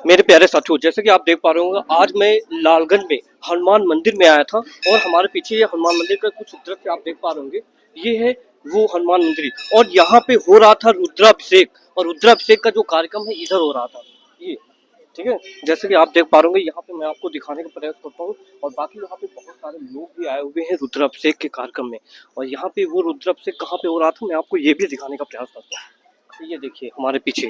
मेरे प्यारे साथियों, जैसे कि आप देख पा रहे होंगे, आज मैं लालगंज में हनुमान मंदिर में आया था और हमारे पीछे ये हनुमान मंदिर का कुछ दृश्य आप देख पा रहे होंगे। ये है वो हनुमान मंदिर और यहाँ पे हो रहा था रुद्राभिषेक और रुद्राभिषेक का जो कार्यक्रम है इधर हो रहा था। ये ठीक है, जैसे कि आप देख पा रहे होंगे, यहाँ पे मैं आपको दिखाने का प्रयास करता हूँ और बाकी यहाँ पे बहुत सारे लोग भी आए हुए हैं रुद्राभिषेक के कार्यक्रम में। और यहाँ पे वो रुद्राभिषेक कहाँ पे हो रहा था मैं आपको ये भी दिखाने का प्रयास करता हूँ। ये देखिए हमारे पीछे,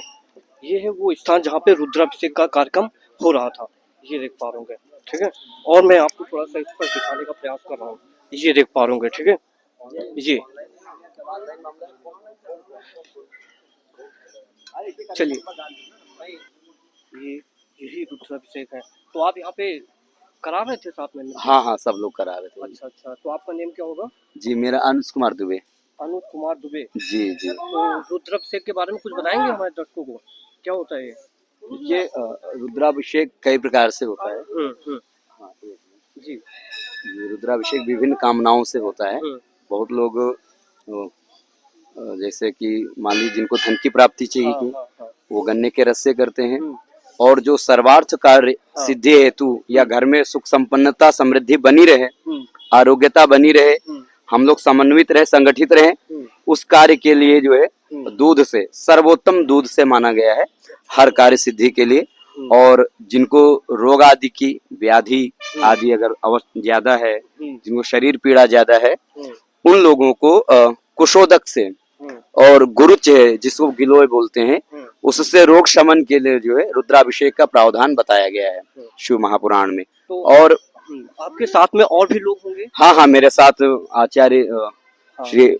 ये है वो स्थान जहाँ पे रुद्राभिषेक का कार्यक्रम हो रहा था। ये देख पा रहे ठीक है। और मैं आपको थोड़ा सा इस पर दिखाने का प्रयास कर रहा हूँ। ये देख पा रहे ठीक है। ये चलिए, ये यही रुद्राभिषेक है। तो आप यहाँ पे करा रहे थे साथ में? हाँ हाँ, सब लोग करा रहे थे। अच्छा अच्छा, तो आपका नेम क्या होगा? जी, मेरा अनुज कुमार दुबे। अनुज कुमार दुबे जी जी। तो रुद्राभिषेक के बारे में कुछ बताएंगे हमारे दर्शकों को, क्या होता है ये रुद्राभिषेक कई प्रकार से होता है। हाँ, जी। ये रुद्राभिषेक विभिन्न कामनाओं से होता है। बहुत लोग जैसे कि मान लीजिए जिनको धन की प्राप्ति चाहिए कि वो गन्ने के रस से करते हैं, और जो सर्वार्थ कार्य सिद्धि हेतु या घर में सुख संपन्नता समृद्धि बनी रहे, आरोग्यता बनी रहे, हम लोग समन्वित रहे, संगठित रहे, उस कार्य के लिए जो है दूध से, सर्वोत्तम दूध से माना गया है हर कार्य सिद्धि के लिए। और जिनको रोग आदि की व्याधि आदि अगर ज्यादा है, जिनको शरीर पीड़ा ज्यादा है, उन लोगों को कुशोदक से और गुरुच है जिसको गिलोय बोलते हैं, उससे रोग शमन के लिए जो है रुद्राभिषेक का प्रावधान बताया गया है शिव महापुराण में। तो और आपके साथ में और भी लोग होंगे? हाँ हाँ, मेरे साथ आचार्य श्री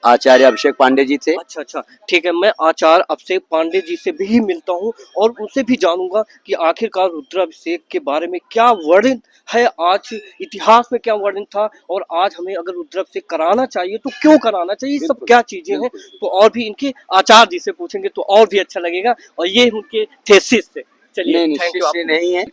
आचार्य अभिषेक पांडे जी थे। अच्छा अच्छा, ठीक है। मैं आचार्य अभिषेक पांडे जी से भी मिलता हूँ और उनसे भी जानूंगा कि आखिरकार रुद्राभिषेक के बारे में क्या वर्णन है, आज इतिहास में क्या वर्णन था, और आज हमें अगर रुद्राभिषेक कराना चाहिए तो क्यों कराना चाहिए, सब क्या चीजें हैं। तो और भी इनके आचार्य जी से पूछेंगे तो और भी अच्छा लगेगा। और ये उनके थेसिस से। चलिए, थैंक यू। नहीं है,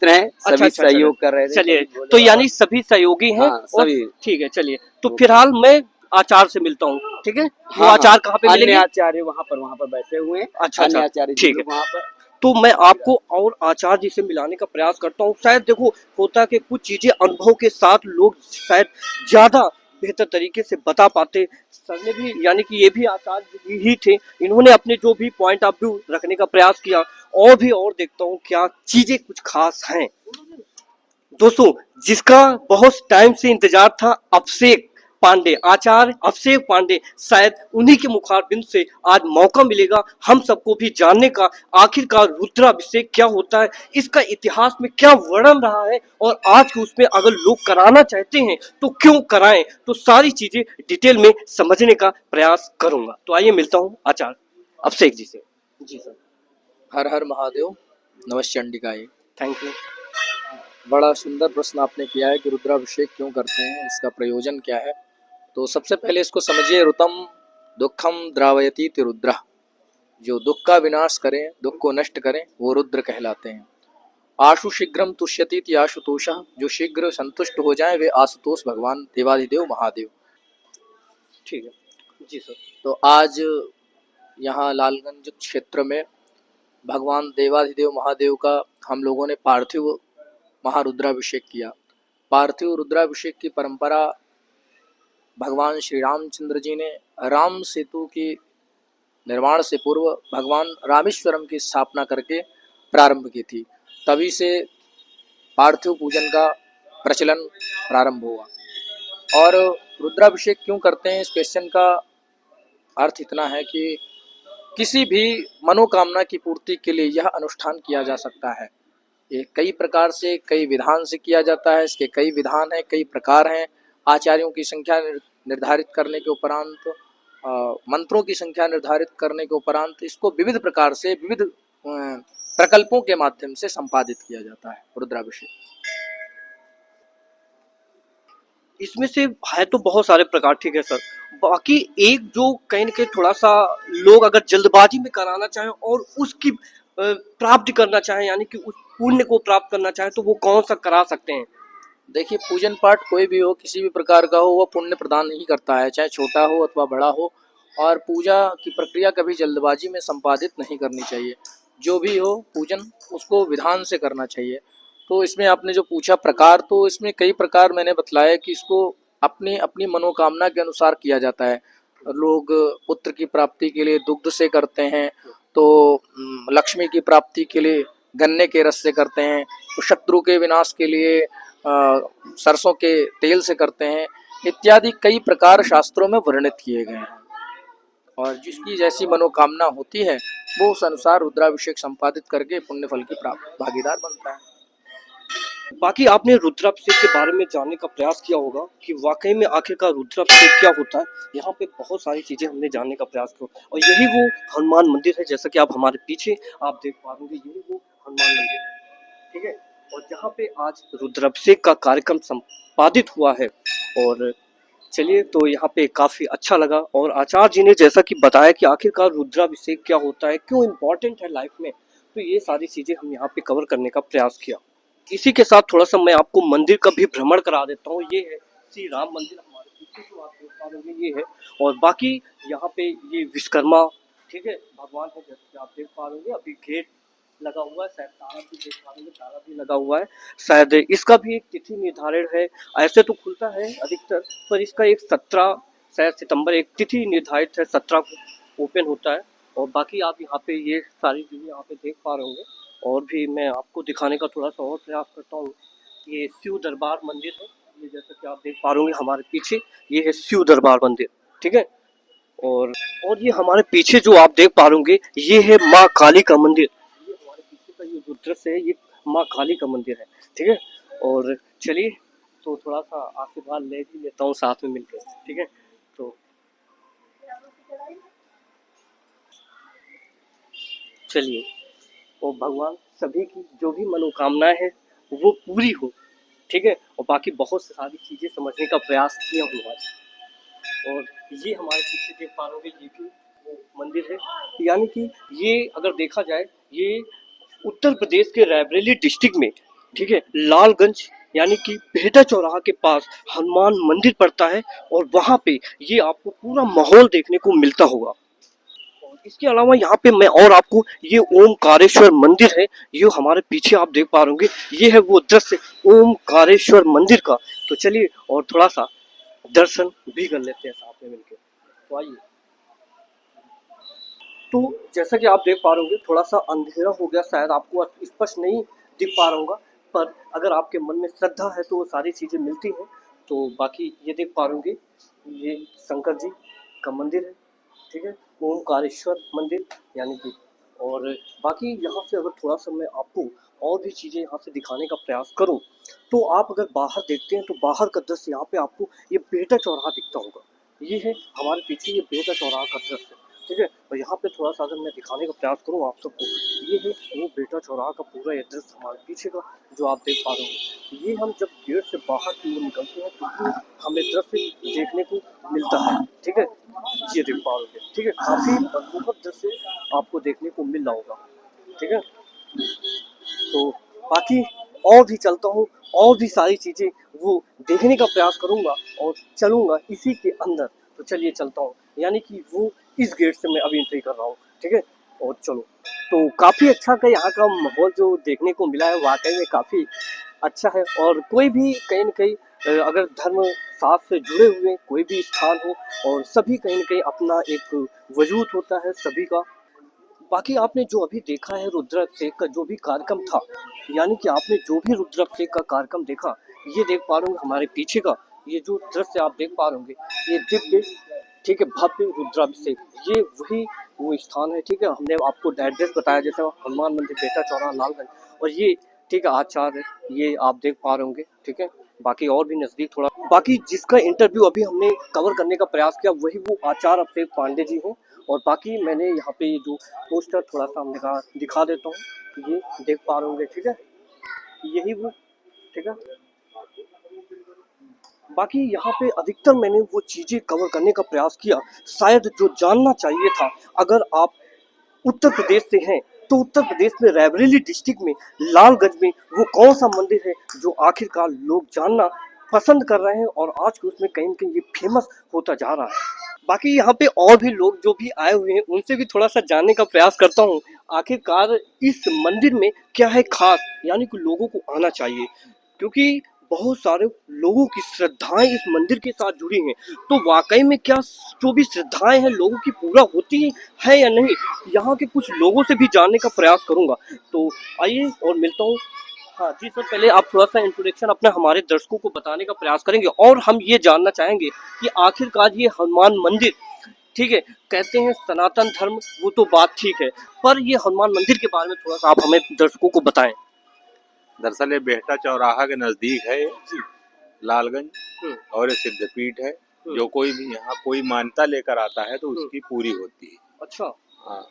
सभी सहयोग कर रहे थे। चलिए, तो यानी सभी सहयोगी हैं। सभी ठीक है, चलिए। तो फिलहाल मैं आचार्य से मिलता हूँ, ठीक है। वो हाँ, आचार्य कहाँ पे मिलेंगे? आचार्य वहाँ पर बैठे हुए हैं। अच्छा अच्छा, आचार्य ठीक है। वहाँ पर। तो मैं आपको और आचार्य जी से मिलाने का प्रयास करता हूँ। शायद देखो, होता है कि कुछ चीजें अनुभव के साथ लोग शायद ज्यादा बेहतर तरीके से बता पाते। सर ने भी, यानी कि ये भी आचार्य ही थे, इन्होंने अपने जो भी पॉइंट ऑफ व्यू रखने का प्रयास किया। और भी और देखता हूँ क्या चीजें कुछ खास हैं। दोस्तों, जिसका बहुत टाइम से इंतजार था, अभिषेक पांडे, आचार्य अभिषेक पांडे, शायद उन्हीं के मुखारबिंद से आज मौका मिलेगा हम सबको भी जानने का, आखिरकार रुद्राभिषेक क्या होता है, इसका इतिहास में क्या वर्णन रहा है, और आज के उसमें अगर लोग कराना चाहते हैं तो क्यों कराएं। तो सारी चीजें डिटेल में समझने का प्रयास करूंगा। तो आइए मिलता हूं आचार्य अभिषेक जी से। जी सर। हर हर महादेव, नमस्ते चंडिकाए। Thank you. बड़ा सुंदर प्रश्न आपने किया है कि रुद्राभिषेक क्यों करते हैं, इसका प्रयोजन क्या है। तो सबसे पहले इसको समझिए, ऋतम दुखम द्रावयतीति रुद्र, जो दुख का विनाश करें, दुख को नष्ट करें, वो रुद्र कहलाते हैं। आशु शीघ्रम तुष्यतीति आशुतोषः, जो शीघ्र संतुष्ट हो जाए वे आशुतोष भगवान देवाधिदेव महादेव। ठीक है जी सर। तो आज यहाँ लालगंज क्षेत्र में भगवान देवाधिदेव महादेव का हम लोगों ने पार्थिव महारुद्राभिषेक किया। पार्थिव रुद्राभिषेक की परंपरा भगवान श्री रामचंद्र जी ने राम सेतु की निर्माण से पूर्व भगवान रामेश्वरम की स्थापना करके प्रारंभ की थी। तभी से पार्थिव पूजन का प्रचलन प्रारंभ हुआ। और रुद्राभिषेक क्यों करते हैं, इस क्वेश्चन का अर्थ इतना है कि किसी भी मनोकामना की पूर्ति के लिए यह अनुष्ठान किया जा सकता है। ये कई प्रकार से, कई विधान से किया जाता है। इसके कई विधान हैं, कई प्रकार हैं। आचार्यों की संख्या निर्धारित करने के उपरांत, मंत्रों की संख्या निर्धारित करने के उपरांत इसको विविध प्रकार से, विविध प्रकल्पों के माध्यम से संपादित किया जाता है रुद्राभिषेक। इसमें से है तो बहुत सारे प्रकार, ठीक है सर। बाकी एक जो कहीं ना कहीं थोड़ा सा लोग अगर जल्दबाजी में कराना चाहें और उसकी प्राप्ति करना चाहें, यानी कि उस पुण्य को प्राप्त करना चाहें, तो वो कौन सा करा सकते हैं? देखिए, पूजन पाठ कोई भी हो, किसी भी प्रकार का हो, वह पुण्य प्रदान नहीं करता है, चाहे छोटा हो अथवा बड़ा हो। और पूजा की प्रक्रिया कभी जल्दबाजी में संपादित नहीं करनी चाहिए। जो भी हो पूजन उसको विधान से करना चाहिए। तो इसमें आपने जो पूछा प्रकार, तो इसमें कई प्रकार मैंने बतलाया कि इसको अपनी अपनी मनोकामना के अनुसार किया जाता है। लोग पुत्र की प्राप्ति के लिए दुग्ध से करते हैं, तो लक्ष्मी की प्राप्ति के लिए गन्ने के रस से करते हैं, तो शत्रु के विनाश के लिए सरसों के तेल से करते हैं, इत्यादि कई प्रकार शास्त्रों में वर्णित किए गए हैं। और जिसकी जैसी मनोकामना होती है वो उस अनुसार रुद्राभिषेक संपादित करके पुण्य फल की प्राप्त भागीदार बनता है। बाकी आपने रुद्राभिषेक के बारे में जानने का प्रयास किया होगा कि वाकई में आखिरकार रुद्राभिषेक क्या होता है। यहाँ पे बहुत सारी चीजें हमने जानने का प्रयास किया और यही वो हनुमान मंदिर है, जैसा कि आप हमारे पीछे आप देख पा रहे हैं, यही वो हनुमान मंदिर है, ठीक है। और जहाँ पे आज रुद्राभिषेक का कार्यक्रम संपादित हुआ है। और चलिए, तो यहाँ पे काफी अच्छा लगा और आचार्य जी ने जैसा कि बताया कि आखिरकार रुद्राभिषेक क्या होता है, क्यों इम्पोर्टेंट है लाइफ में, तो ये सारी चीजें हम यहाँ पे कवर करने का प्रयास किया। इसी के साथ थोड़ा सा मैं आपको मंदिर का भी भ्रमण करा देता हूँ। ये है श्री राम मंदिर, हमारे पीछे जो आप देख पा रहे हैं ये है। और बाकी यहाँ पे ये विश्वकर्मा, ठीक है, भगवान है, जैसे कि आप देख पा रहे हैं। अभी गेट लगा हुआ है, शायद ताला भी देख पा रहे हैं, ताला भी लगा हुआ है, शायद इसका भी एक तिथि निर्धारित है। ऐसे तो खुलता है अधिकतर, पर इसका एक 17 शायद सितंबर एक तिथि निर्धारित है, 17 को ओपन होता है। और बाकी आप यहाँ पे ये सारी चीज़ें यहाँ पे देख पा रहे होंगे। और भी मैं आपको दिखाने का थोड़ा सा और प्रयास करता हूँ। ये शिव दरबार मंदिर है, ये जैसा कि आप देख पा रहे होंगे हमारे पीछे, ये है शिव दरबार मंदिर, ठीक है। और ये हमारे पीछे जो आप देख पा रहे होंगे ये है माँ काली का मंदिर। ये हमारे पीछे का ये जो दृश्य है ये माँ काली का मंदिर है, ठीक है। और चलिए, तो थोड़ा सा आशीर्वाद ले भी लेता हूँ साथ में मिलकर, ठीक है। तो चलिए, और भगवान सभी की जो भी मनोकामनाएं हैं वो पूरी हो, ठीक है। और बाकी बहुत सारी चीजें समझने का प्रयास किया हूँ आज। और ये हमारे पीछे देख पा रहे होंगे, ये भी वो मंदिर है। यानी कि ये अगर देखा जाए, ये उत्तर प्रदेश के रायबरेली डिस्ट्रिक्ट में, ठीक है, लालगंज यानी कि बेहटा चौराहा के पास हनुमान मंदिर पड़ता है। और वहाँ पे ये आपको पूरा माहौल देखने को मिलता होगा। और इसके अलावा यहाँ पे मैं और आपको ये ओमकारेश्वर मंदिर है, ये हमारे पीछे आप देख पा रहे होंगे, ये है वो दृश्य ओमकारेश्वर मंदिर का। तो चलिए और थोड़ा सा दर्शन भी कर लेते हैं साथ में मिलकर, तो आइए। तो जैसा कि आप देख पा रहे होंगे, थोड़ा सा अंधेरा हो गया, शायद आपको स्पष्ट नहीं दिख पा रहा होगा, पर अगर आपके मन में श्रद्धा है तो वो सारी चीज़ें मिलती हैं। तो बाकी ये देख पा रहे होंगे, ये शंकर जी का मंदिर है, ठीक है, ओमकारेश्वर मंदिर यानी कि। और बाकी यहाँ से अगर थोड़ा सा मैं आपको और भी चीज़ें यहाँ से दिखाने का प्रयास करूँ, तो आप अगर बाहर देखते हैं तो बाहर का दृश्य यहाँ पे आपको ये बेहटा चौराहा दिखता होगा। ये है हमारे पीछे ये बेहटा चौराहा का दृश्य, ठीक है। और यहाँ पे थोड़ा सा अगर मैं दिखाने का प्रयास करूँ आप सबको, ये है वो बेहटा चौराहा का पूरा ये दृश्य हमारे पीछे का जो आप देख पा रहे हो। ये हम जब गेट से बाहर की ओर निकलते हैं तो ये हमें दृश्य देखने को मिलता है, ठीक है। ये देख पा रहे हो, ठीक है, काफी मनमोहक दृश्य आपको देखने को मिल रहा होगा, ठीक है। तो बाकी और भी चलता हूँ, और भी सारी चीजें वो देखने का प्रयास करूंगा और चलूंगा इसी के अंदर। तो चलिए चलता हूँ, यानी कि वो इस गेट से मैं अभी एंट्री कर रहा हूँ, ठीक है। और चलो, तो काफी अच्छा का यहाँ का माहौल जो देखने को मिला है वाकई में काफी अच्छा है। और कोई भी कहीं न कहीं अगर धर्म साथ से जुड़े हुए कोई भी स्थान हो, और सभी कहीं न कहीं अपना एक वजूद होता है सभी का। बाकी आपने जो अभी देखा है रुद्राभिषेक का जो भी कार्यक्रम था, यानी कि आपने जो भी रुद्राभिषेक का कार्यक्रम देखा, ये देख पा रहे होंगे हमारे पीछे का ये जो दृश्य आप देख पा रहे होंगे, ये दिव्य, ठीक है, भव्य रुद्राभिषेक, ये वही वो स्थान है, ठीक है। हमने आपको एड्रेस बताया जैसे हनुमान मंदिर, बेहटा चौराहा, लालगंज। और ये, ठीक है, आचार्य ये आप देख पा रहे होंगे, ठीक है। बाकी और भी नजदीक थोड़ा, बाकी जिसका इंटरव्यू अभी हमने कवर करने का प्रयास किया वही वो आचार्य अभिषेक पांडे जी हैं। और बाकी मैंने यहाँ पे ये जो पोस्टर थोड़ा सा हम दिखा देता हूँ, ये देख पा रहे होंगे, ठीक है, यही वो, ठीक है। बाकी यहाँ पे अधिकतर मैंने वो चीज़ें कवर करने का प्रयास किया, शायद जो जानना चाहिए था। अगर आप उत्तर प्रदेश से हैं तो उत्तर प्रदेश में रायबरेली डिस्ट्रिक्ट में लालगंज में वो कौन सा मंदिर है जो आखिरकार लोग जानना पसंद कर रहे हैं और आज के उसमें कहीं न कहीं ये फेमस होता जा रहा है। बाकी यहाँ पे और भी लोग जो भी आए हुए हैं उनसे भी थोड़ा सा जानने का प्रयास करता हूँ आखिरकार इस मंदिर में क्या है खास, यानी कि लोगों को आना चाहिए क्योंकि बहुत सारे लोगों की श्रद्धाएं इस मंदिर के साथ जुड़ी हैं। तो वाकई में क्या जो भी श्रद्धाएं हैं लोगों की पूरा होती है या नहीं, यहाँ के कुछ लोगों से भी जानने का प्रयास करूंगा। तो आइए और मिलता हूँ। हाँ जी सर, पहले आप थोड़ा सा इंट्रोडक्शन अपने हमारे दर्शकों को बताने का प्रयास करेंगे और हम ये जानना चाहेंगे कि आखिरकार ये हनुमान मंदिर, ठीक है, कहते हैं सनातन धर्म, वो तो बात ठीक है, पर ये हनुमान मंदिर के बारे में थोड़ा सा आप हमें दर्शकों को बताएं। दरअसल ये बेहटा चौराहा के नजदीक है लालगंज, हम्म, और ये सिद्धपीठ है। जो कोई भी यहाँ कोई मान्यता लेकर आता है तो उसकी पूरी होती है। अच्छा, हाँ,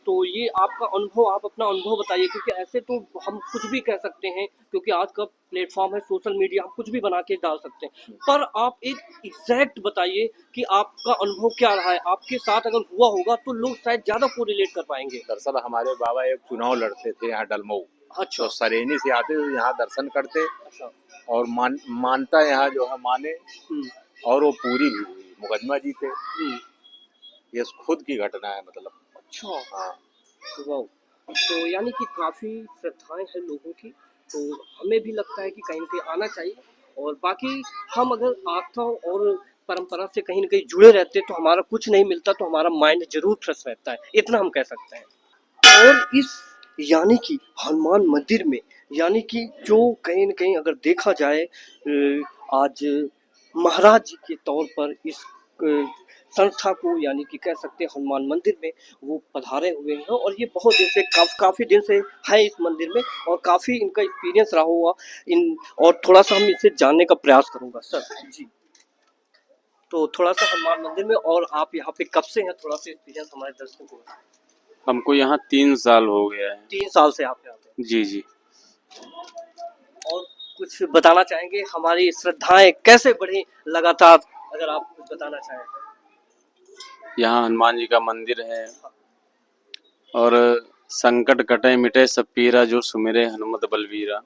तो ये आपका अनुभव, आप अपना अनुभव बताइए क्योंकि ऐसे तो हम कुछ भी कह सकते हैं क्योंकि आज का प्लेटफॉर्म है सोशल मीडिया, हम कुछ भी बना के डाल सकते हैं, पर आप एक एग्जैक्ट बताइए कि आपका अनुभव क्या रहा है, आपके साथ अगर हुआ होगा तो लोग शायद ज्यादा को रिलेट कर पाएंगे। दरअसल हमारे बाबा एक चुनाव लड़ते थे यहाँ डलमऊ, अच्छा तो सरेनी से आते थे यहाँ दर्शन करते, अच्छा। और मानता यहाँ जो है माने, हम्म, और वो पूरी भी हुई, मुकदमा जीते। हम्म, ये खुद की घटना है मतलब। अच्छा, हाँ, वाह। तो यानी कि काफ़ी श्रद्धाएं हैं लोगों की, तो हमें भी लगता है कि कहीं न कहीं आना चाहिए। और बाकी हम अगर आस्था और परंपरा से कहीं न कहीं जुड़े रहते तो हमारा कुछ नहीं मिलता, तो हमारा माइंड ज़रूर फ्रेश रहता है, इतना हम कह सकते हैं। और इस यानी कि हनुमान मंदिर में, यानी कि जो कहीं न कहीं अगर देखा जाए आज महाराज जी के तौर पर इस संस्था को, यानी कि कह सकते हैं हनुमान मंदिर में वो पधारे हुए हैं और ये बहुत दिन से काफ़ी दिन से है इस मंदिर में और काफ़ी इनका एक्सपीरियंस रहा हुआ इन, और थोड़ा सा हम इसे जानने का प्रयास करूंगा सर जी। तो थोड़ा सा हनुमान मंदिर में, और आप यहाँ पे कब से हैं, थोड़ा सा एक्सपीरियंस हमारे दर्शकों को बताएं। हमको यहाँ 3 साल हो गया है। 3 साल से आप यहाँ पे, जी जी। और कुछ बताना चाहेंगे हमारी श्रद्धाएं कैसे बढ़ी लगातार, अगर आप कुछ बताना चाहें। यहाँ हनुमान जी का मंदिर है और संकट कटे मिटे सब पीरा जो सुमिरे हनुमत बलवीरा।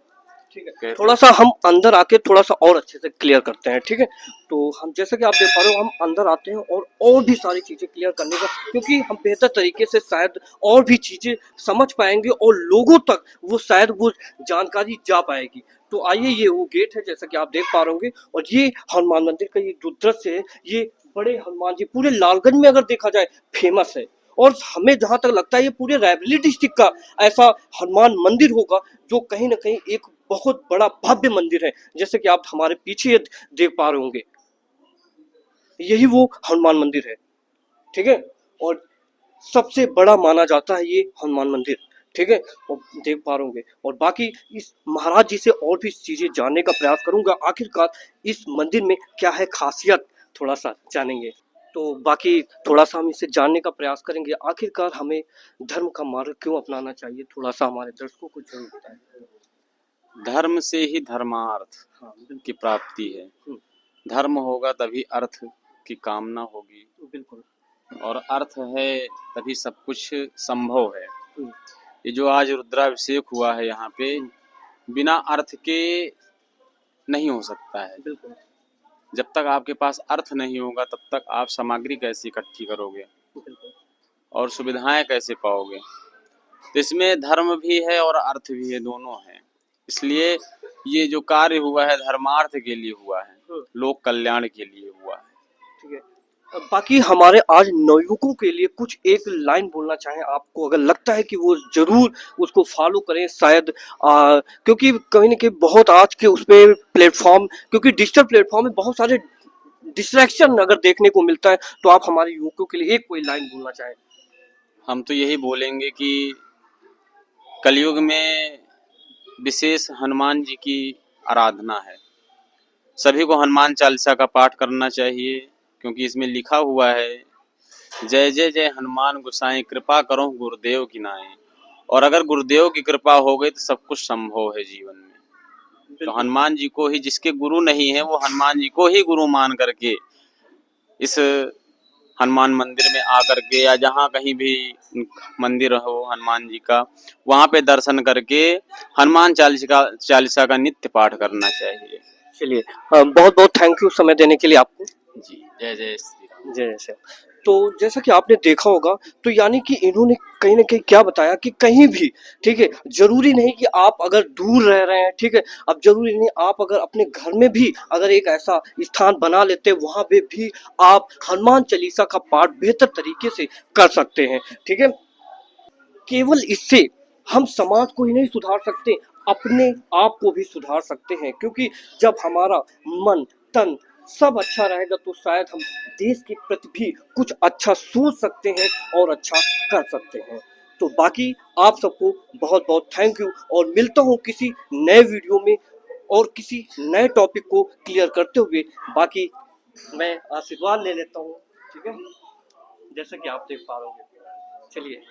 ठीक है, थोड़ा सा हम अंदर आके थोड़ा सा और अच्छे से क्लियर करते हैं, ठीक है। तो हम जैसा कि आप देख पा रहे हो हम अंदर आते हैं और भी सारी चीजें क्लियर करने का, क्योंकि हम बेहतर तरीके से शायद और भी चीजें समझ पाएंगे और लोगों तक वो शायद वो जानकारी जा पाएगी। तो आइए, ये वो गेट है जैसा कि आप देख पा रहे होंगे, और ये हनुमान मंदिर का ये जो दृश्य है, ये बड़े हनुमान जी पूरे लालगंज में अगर देखा जाए फेमस है। और हमें जहां तक लगता है ये पूरे रायबरेली डिस्ट्रिक्ट का ऐसा हनुमान मंदिर होगा जो कहीं ना कहीं एक बहुत बड़ा भव्य मंदिर है, जैसे कि आप हमारे पीछे देख पा रहे होंगे, यही वो हनुमान मंदिर है, ठीक है। और सबसे बड़ा माना जाता है ये हनुमान मंदिर, ठीक है, और देख पा रहे होंगे। और बाकी इस महाराज जी से और भी चीजें जानने का प्रयास करूंगा, आखिरकार इस मंदिर में क्या है खासियत, थोड़ा सा जानेंगे। तो बाकी थोड़ा सा हम इसे जानने का प्रयास करेंगे, आखिरकार हमें धर्म का मार्ग क्यों अपनाना चाहिए, थोड़ा सा हमारे दर्शकों को जरूर बताएं। धर्म से ही धर्मार्थ हाँ बिल्कुल की प्राप्ति है। धर्म होगा तभी अर्थ की कामना होगी, बिल्कुल। और अर्थ है तभी सब कुछ संभव है। हम्म, ये जो आज रुद्राभिषेक हुआ है यहाँ पे, बिना अर्थ के नहीं हो सकता है। बिल्कुल जब तक आपके पास अर्थ नहीं होगा तब तक आप सामग्री कैसे इकट्ठी करोगे बिल्कुल। और सुविधाएं कैसे पाओगे। तो इसमें धर्म भी है और अर्थ भी है, दोनों हैं। इसलिए ये जो कार्य हुआ है धर्मार्थ के लिए हुआ है, लोक कल्याण के लिए हुआ है। ठीक है, अब बाकी हमारे आज नवयुवकों के लिए कुछ एक लाइन बोलना चाहें आपको, अगर लगता है कि वो जरूर उसको फॉलो करें शायद, क्योंकि कहीं ना कहीं बहुत आज के उसमें प्लेटफॉर्म, क्योंकि डिजिटल प्लेटफॉर्म में बहुत सारे डिस्ट्रैक्शन अगर देखने को मिलता है, तो आप हमारे युवकों के लिए एक कोई लाइन बोलना चाहें। हम तो यही बोलेंगे कि कलयुग में विशेष हनुमान जी की आराधना है। सभी को हनुमान चालीसा का पाठ करना चाहिए, क्योंकि इसमें लिखा हुआ है, जय जय जय हनुमान गोसाई कृपा करो गुरुदेव की नाई। और अगर गुरुदेव की कृपा हो गई तो सब कुछ संभव है जीवन में। तो हनुमान जी को ही, जिसके गुरु नहीं है वो हनुमान जी को ही गुरु मान करके इस हनुमान मंदिर में आकर के, या जहाँ कहीं भी मंदिर हो हनुमान जी का, वहाँ पे दर्शन करके हनुमान चालीसा का नित्य पाठ करना चाहिए। चलिए, बहुत बहुत थैंक यू समय देने के लिए आपको। जी, जय जय श्री राम। जय श्याम। तो जैसा कि आपने देखा होगा, तो यानी कि इन्होंने कहीं न कहीं क्या बताया कि कहीं भी, ठीक है, ज़रूरी नहीं कि आप अगर दूर रह रहे हैं, ठीक है, अब ज़रूरी नहीं आप अगर अपने घर में भी अगर एक ऐसा स्थान बना लेते हैं, वहाँ पे भी आप हनुमान चालीसा का पाठ बेहतर तरीके से कर सकते हैं, ठीक है। केवल इससे हम समाज को ही नहीं सुधार सकते, अपने आप को भी सुधार सकते हैं, क्योंकि जब हमारा मन तन सब अच्छा रहेगा तो शायद हम देश के प्रति भी कुछ अच्छा सोच सकते हैं और अच्छा कर सकते हैं। तो बाकी आप सबको बहुत बहुत थैंक यू, और मिलता हूँ किसी नए वीडियो में और किसी नए टॉपिक को क्लियर करते हुए। बाकी मैं आशीर्वाद ले लेता हूँ, ठीक है, जैसा कि आप देख पा रहे होंगे। चलिए।